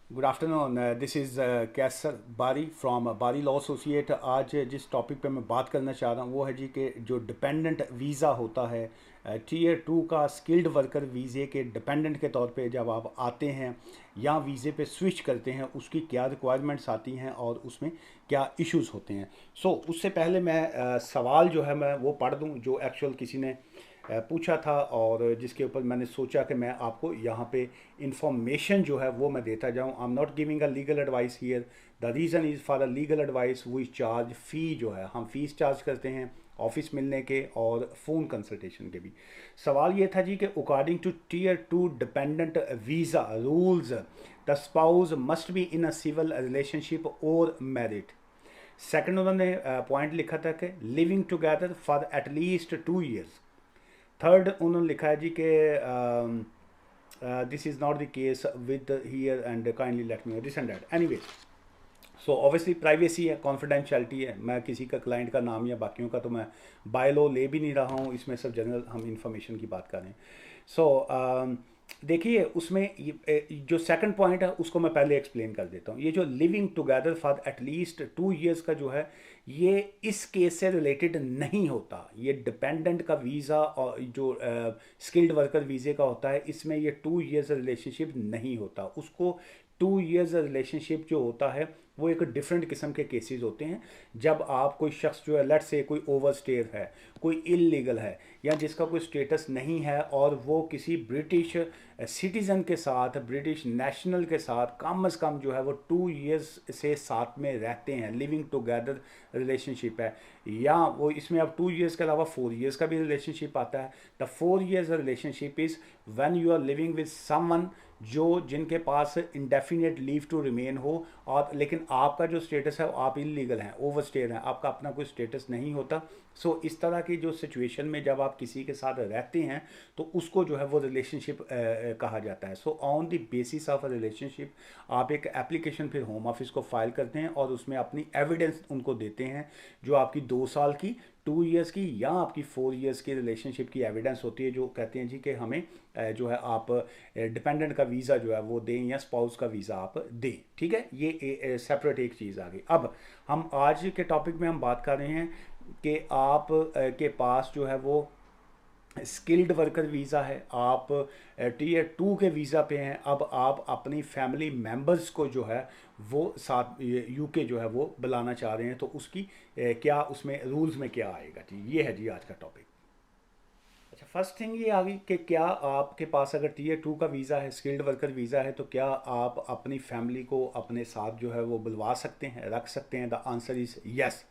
Good afternoon. This is कैसर बारी from बारी law associate. आज जिस टॉपिक पे मैं बात करना चाह रहा हूँ वो है जी कि जो डिपेंडेंट वीज़ा होता है, टीयर टू का स्किल्ड वर्कर वीज़े के डिपेंडेंट के तौर पे जब आप आते हैं या वीज़े पे स्विच करते हैं, उसकी क्या रिक्वायरमेंट्स आती हैं और उसमें क्या इश्यूज़ होते हैं। उससे पहले मैं सवाल जो है मैं वो पढ़ दूँ जो एक्चुअल किसी ने पूछा था और जिसके ऊपर मैंने सोचा कि मैं आपको यहाँ पे इंफॉर्मेशन जो है वो मैं देता जाऊँ। I am not giving a legal advice here. The reason is for a legal advice we charge fee, जो है हम फीस चार्ज करते हैं ऑफिस मिलने के और फ़ोन कंसल्टेशन के भी। सवाल ये था जी कि according to tier two dependent visa rules the spouse must be in a civil relationship और मैरिड। सेकंड उन्होंने पॉइंट लिखा था कि living together for at least 2 years। Third उन्होंने लिखा है जी कि this is not the case with here and kindly let me this and that anyway. So obviously privacy है, कॉन्फिडेंशियलिटी है। मैं किसी का क्लाइंट का नाम या बाकियों का तो मैं बाय लॉ ले भी नहीं रहा हूँ, इसमें सब जनरल हम इंफॉर्मेशन की बात कर रहे हैं। देखिए उसमें जो सेकंड पॉइंट है उसको मैं पहले एक्सप्लेन कर देता हूँ। ये जो living together for at least 2 years का जो है, ये इस केस से रिलेटेड नहीं होता। ये डिपेंडेंट का वीज़ा और जो स्किल्ड वर्कर वीज़े का होता है, इसमें ये 2 years रिलेशनशिप नहीं होता। उसको 2 years रिलेशनशिप जो होता है वो एक डिफरेंट किस्म के केसेस होते हैं। जब आप कोई शख्स जो है, लेट से कोई ओवर स्टेयर है, कोई इलीगल है या जिसका कोई स्टेटस नहीं है और वो किसी ब्रिटिश सिटीज़न के साथ, ब्रिटिश नेशनल के साथ कम अज़ कम जो है वो 2 years से साथ में रहते हैं, लिविंग टुगेदर रिलेशनशिप है। या वो इसमें अब 2 years के अलावा 4 years का भी रिलेशनशिप आता है। The 4 years relationship is when you are living with someone जो जिनके पास इंडेफिनेट लीव टू रिमेन हो, और लेकिन आपका जो स्टेटस है आप इलीगल हैं, ओवर स्टेयर हैं, आपका अपना कोई स्टेटस नहीं होता। इस तरह की जो सिचुएशन में जब आप किसी के साथ रहते हैं तो उसको जो है वो रिलेशनशिप कहा जाता है। On the basis of a relationship आप एक एप्लीकेशन फिर होम ऑफिस को फाइल करते हैं और उसमें अपनी एविडेंस उनको देते हैं, जो आपकी 2 साल की, 2 years की या आपकी 4 years की रिलेशनशिप की एविडेंस होती है, जो कहते हैं जी कि हमें जो है आप डिपेंडेंट का वीज़ा जो है वो दें या स्पाउस का वीज़ा आप दें। ठीक है, ये सेपरेट एक चीज़ आ गई। अब हम आज के टॉपिक में हम बात कर रहे हैं कि आप के पास जो है वो स्किल्ड वर्कर वीज़ा है, आप टीयर टू के वीज़ा पे हैं। अब आप अपनी फैमिली मेम्बर्स को जो है वो साथ यूके जो है वो बुलाना चाह रहे हैं, तो उसकी क्या उसमें रूल्स में क्या आएगा जी, ये है जी आज का टॉपिक। अच्छा, फर्स्ट थिंग ये आ गई कि क्या आपके पास अगर टीयर टू का वीज़ा है, स्किल्ड वर्कर वीज़ा है, तो क्या आप अपनी फैमिली को अपने साथ जो है वो बुलवा सकते हैं, रख सकते हैं? The answer is yes.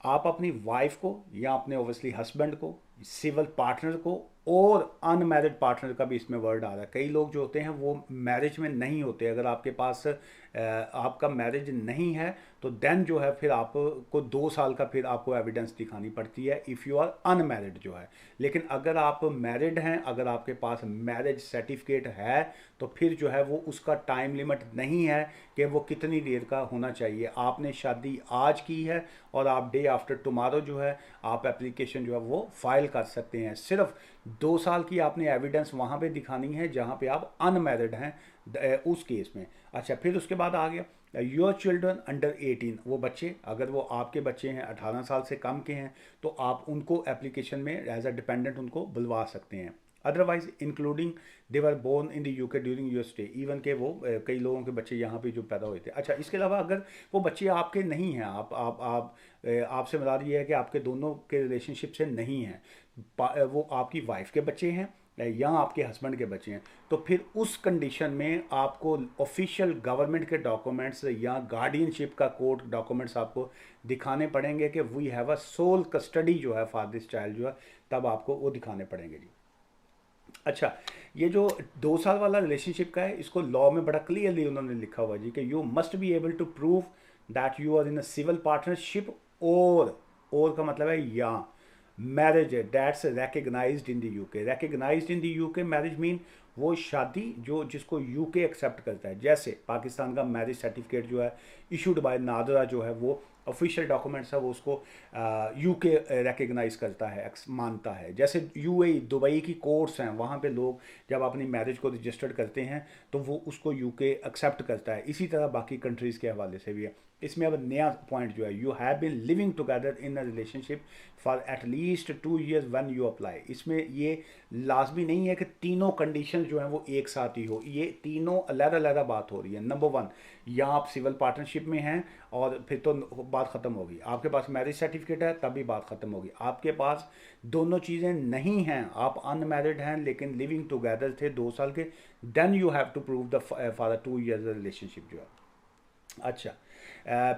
आप अपनी वाइफ को या अपने ओबियसली हस्बैंड को, सिविल पार्टनर को, और अनमैरिड पार्टनर का भी इसमें वर्ड आ रहा है। कई लोग जो होते हैं वो मैरिज में नहीं होते। अगर आपके पास आपका मैरिज नहीं है तो देन जो है फिर आपको 2 साल का फिर आपको एविडेंस दिखानी पड़ती है इफ़ यू आर अनमैरिड जो है। लेकिन अगर आप मैरिड हैं, अगर आपके पास मैरिज सर्टिफिकेट है, तो फिर जो है वो उसका टाइम लिमिट नहीं है कि वो कितनी देर का होना चाहिए। आपने शादी आज की है और आप डे आफ्टर टुमारो जो है आप एप्लीकेशन जो है वो फाइल कर सकते हैं। सिर्फ 2 साल की आपने एविडेंस वहाँ पे दिखानी है जहाँ पे आप अनमैरिड हैं, उस केस में। अच्छा, फिर उसके बाद आ गया योर चिल्ड्रन अंडर 18। वो बच्चे, अगर वो आपके बच्चे हैं 18 साल से कम के हैं, तो आप उनको एप्लीकेशन में एज अ डिपेंडेंट उनको बुलवा सकते हैं। Otherwise including they were born in the UK during your stay, even के वो कई लोगों के बच्चे यहाँ पे जो पैदा हुए थे। अच्छा, इसके अलावा अगर वो बच्चे आपके नहीं हैं, आपसे मुराद ये है कि आपके दोनों के रिलेशनशिप से नहीं हैं, वो आपकी वाइफ के बच्चे हैं या आपके हस्बैंड के बच्चे हैं, तो फिर उस कंडीशन में आपको ऑफिशियल गवर्नमेंट के डॉक्यूमेंट्स या गार्डियनशिप का कोर्ट डॉक्यूमेंट्स आपको दिखाने पड़ेंगे कि we have a sole custody जो है फॉर दिस चाइल्ड जो है, तब आपको वो दिखाने पड़ेंगे जी। अच्छा, ये जो 2 साल वाला रिलेशनशिप का है, इसको लॉ में बड़ा क्लियरली उन्होंने लिखा हुआ जी कि you must be able to prove that you are in a civil partnership, और का मतलब है या मैरिज है that's recognized in the UK. recognized in the UK marriage mean वो शादी जो जिसको यूके एक्सेप्ट करता है, जैसे पाकिस्तान का मैरिज सर्टिफिकेट जो है इशूड बाय नादरा जो है वो ऑफिशियल डॉक्यूमेंट्स है, वो उसको यूके रिकग्नाइज करता है, मानता है। जैसे यूएई दुबई की कोर्ट्स हैं, वहाँ पे लोग जब अपनी मैरिज को रजिस्टर्ड करते हैं तो वो उसको यूके एक्सेप्ट करता है। इसी तरह बाकी कंट्रीज़ के हवाले से भी है। इसमें अब नया पॉइंट जो है, you have been living together in a relationship for at least 2 years when you apply. इसमें ये लाजमी नहीं है कि तीनों कंडीशन जो हैं वो एक साथ ही हो, ये तीनों अलग-अलग बात हो रही है। नंबर वन, या आप सिविल पार्टनरशिप में हैं और फिर तो बात ख़त्म होगी। आपके पास मैरिज सर्टिफिकेट है तब भी बात ख़त्म होगी। आपके पास दोनों चीज़ें नहीं हैं, आप अनमैरिड हैं लेकिन लिविंग टुगेदर थे 2 साल के, then you have to prove the for 2 years relationship जो है। अच्छा,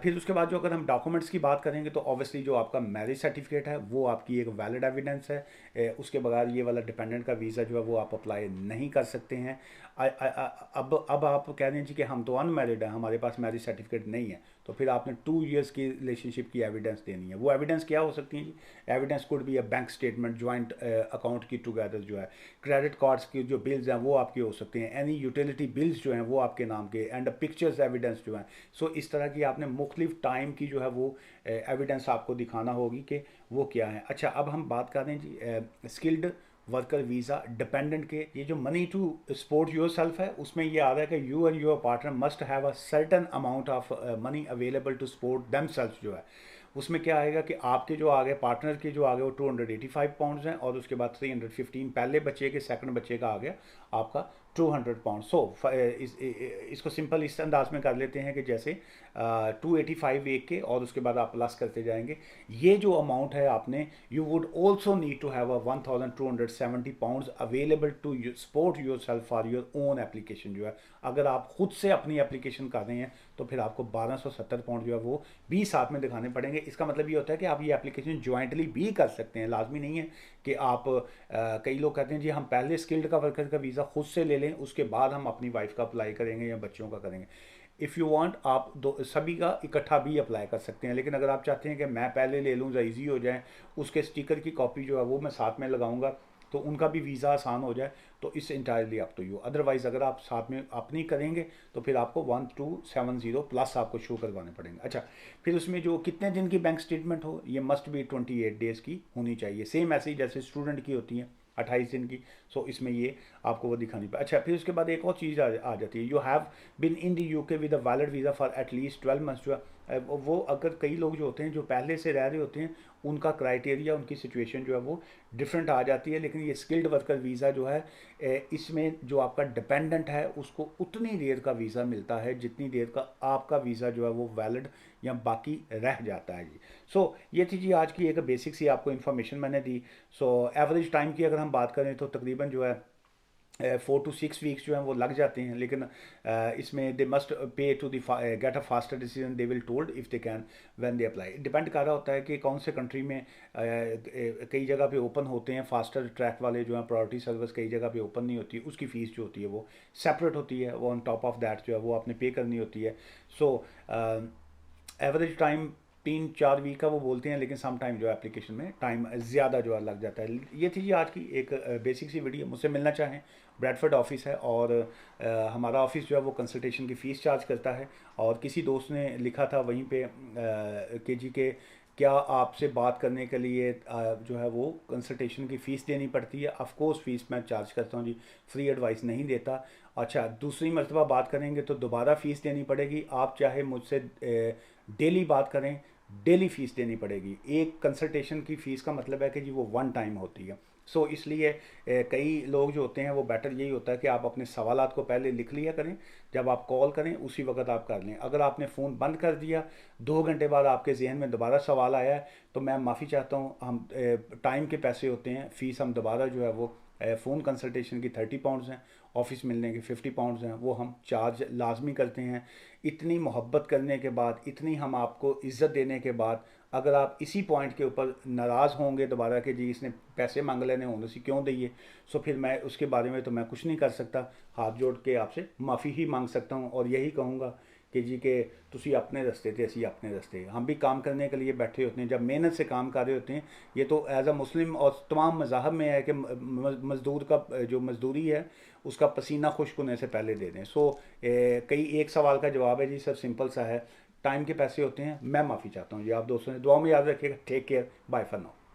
फिर उसके बाद जो अगर हम डॉक्यूमेंट्स की बात करेंगे तो ऑब्वियसली जो आपका मैरिज सर्टिफिकेट है वो आपकी एक वैलिड एविडेंस है। उसके बगैर ये वाला डिपेंडेंट का वीज़ा जो है वो आप अप्लाई नहीं कर सकते हैं। अब आप कह रहे हैं जी कि हम तो अनमैरिड हैं, हमारे पास मैरिज सर्टिफिकेट नहीं है, तो फिर आपने 2 years की रिलेशनशिप की एविडेंस देनी है। वो एविडेंस क्या हो सकती है जी? एविडेंस कुड भी बैंक स्टेटमेंट, ज्वाइंट अकाउंट की टुगेदर जो है, क्रेडिट कार्ड्स की जो बिल्स हैं वो आपके हो सकते हैं, एनी यूटिलिटी बिल्स जो हैं वो आपके नाम के, एंड पिक्चर्स एविडेंस जो हैं। सो इस तरह की आपने मुख्तलिफ टाइम की जो है वो एविडेंस आपको दिखाना होगी कि वो क्या है। अच्छा, अब हम बात करें जी स्किल्ड वर्कर वीज़ा डिपेंडेंट के। ये जो money to support yourself है उसमें ये आ रहा है कि you and your partner must have a certain amount of money available to support them self जो है। उसमें क्या आएगा कि आपके जो आगे पार्टनर के जो आगे वो 285 पाउंड्स हैं, और उसके बाद 315 पहले बच्चे के, सेकंड बच्चे का आ गया आपका 200 पाउंड। सो इसको सिंपल इस अंदाज में कर लेते हैं कि जैसे 285 एक के, और उसके बाद आप प्लस करते जाएंगे। ये जो अमाउंट है आपने, you would also need to have a 1270 pounds available to support yourself for your own application जो है। अगर आप खुद से अपनी एप्लीकेशन कर रहे हैं तो फिर आपको 1270 पाउंड जो है वो भी साथ में दिखाने पड़ेंगे। इसका मतलब ये होता है कि आप ये एप्लीकेशन ज्वाइंटली भी कर सकते हैं, लाजमी नहीं है कि आप कई लोग कहते हैं जी हम पहले स्किल्ड का वर्कर का वीज़ा खुद से ले लें, उसके बाद हम अपनी वाइफ का अप्लाई करेंगे या बच्चों का करेंगे। इफ़ यू वांट आप दो सभी का इकट्ठा भी अप्लाई कर सकते हैं, लेकिन अगर आप चाहते हैं कि मैं पहले ले लूँ, ईजी हो जाए, उसके स्टिकर की कॉपी जो है वो मैं साथ में लगाऊंगा तो उनका भी वीज़ा आसान हो जाए, तो इस entirely up to you. Otherwise अगर आप साथ में अपनी करेंगे तो फिर आपको 1270 प्लस आपको शो करवाने पड़ेंगे। अच्छा, फिर उसमें जो कितने दिन की बैंक स्टेटमेंट हो, ये मस्ट बी 28 डेज़ की होनी चाहिए, सेम ऐसे ही जैसे स्टूडेंट की होती है 28 दिन की। सो इसमें ये आपको वो दिखानी पड़े। अच्छा, फिर उसके बाद एक और चीज़ आ जाती है, you have been in the UK with a valid visa for at least 12 months जो है। वो अगर कई लोग जो होते हैं जो पहले से रह रहे होते हैं उनका क्राइटेरिया, उनकी सिचुएशन जो है वो डिफरेंट आ जाती है, लेकिन ये स्किल्ड वर्कर वीज़ा जो है इसमें जो आपका डिपेंडेंट है उसको उतनी देर का वीज़ा मिलता है जितनी देर का आपका वीज़ा जो है वो वैलिड या बाकी रह जाता है जी। सो ये थी जी आज की एक बेसिक सी आपको इन्फॉर्मेशन मैंने दी। सो एवरेज टाइम की अगर हम बात करें तो तकरीबन जो है 4 to 6 वीक्स जो हैं वो लग जाते हैं, लेकिन इसमें they must pay to the get a faster decision they will told if they can when they apply. Depend कर रहा होता है कि कौन से कंट्री में कई जगह पे ओपन होते हैं फास्टर ट्रैक वाले जो हैं प्रायोरिटी सर्विस, कई जगह पे ओपन नहीं होती, उसकी फ़ीस जो होती है वो सेपरेट होती है, वो ऑन टॉप ऑफ दैट जो है वो आपने पे करनी होती है। सो एवरेज टाइम 3-4 वीक का वो बोलते हैं, लेकिन सम टाइम जो है एप्लीकेशन में टाइम ज़्यादा जो है लग जाता है। ये थी जी आज की एक बेसिक सी वीडियो। मुझसे मिलना चाहें, ब्रैडफोर्ड ऑफिस है, और हमारा ऑफिस जो है वो कंसल्टेशन की फ़ीस चार्ज करता है। और किसी दोस्त ने लिखा था वहीं पे कि जी के क्या आपसे बात करने के लिए जो है वो कंसल्टेशन की फ़ीस देनी पड़ती है? ऑफ कोर्स फ़ीस मैं चार्ज करता हूँ जी, फ्री एडवाइस नहीं देता। अच्छा, दूसरी मरतबा बात करेंगे तो दोबारा फ़ीस देनी पड़ेगी। आप चाहे मुझसे डेली बात करें, डेली फ़ीस देनी पड़ेगी। एक कंसल्टेशन की फ़ीस का मतलब है कि जी वो वन टाइम होती है। सो इसलिए कई लोग जो होते हैं वो बेटर यही होता है कि आप अपने सवालात को पहले लिख लिया करें, जब आप कॉल करें उसी वक्त आप कर लें। अगर आपने फ़ोन बंद कर दिया, 2 घंटे बाद आपके जहन में दोबारा सवाल आया है, तो मैं माफ़ी चाहता हूँ, हम टाइम के पैसे होते हैं, फ़ीस हम दोबारा जो है वो फ़ोन कंसल्टेशन की 30 पाउंड्स हैं, ऑफिस मिलने के 50 पाउंड्स हैं, वो हम चार्ज लाजमी करते हैं। इतनी मोहब्बत करने के बाद, इतनी हम आपको इज़्ज़त देने के बाद, अगर आप इसी पॉइंट के ऊपर नाराज़ होंगे दोबारा कि जी इसने पैसे मांग लेने होने से क्यों दिए, सो फिर मैं उसके बारे में तो मैं कुछ नहीं कर सकता, हाथ जोड़ के आपसे माफ़ी ही मांग सकता हूँ और यही कहूँगा कि जी के तुसी अपने रस्ते थे असी अपने रस्ते। हम भी काम करने के लिए बैठे होते हैं, जब मेहनत से काम कर रहे होते हैं। ये तो एज अ मुस्लिम और तमाम मज़ाहब में है कि मज़दूर का जो मज़दूरी है उसका पसीना खुश्क होने से पहले दे दें। सो कई एक सवाल का जवाब है जी सर, सिंपल सा है, टाइम के पैसे होते हैं। मैं माफ़ी चाहता हूँ जी आप दोस्तों ने, दुआ में याद रखिएगा। Take care, bye for now.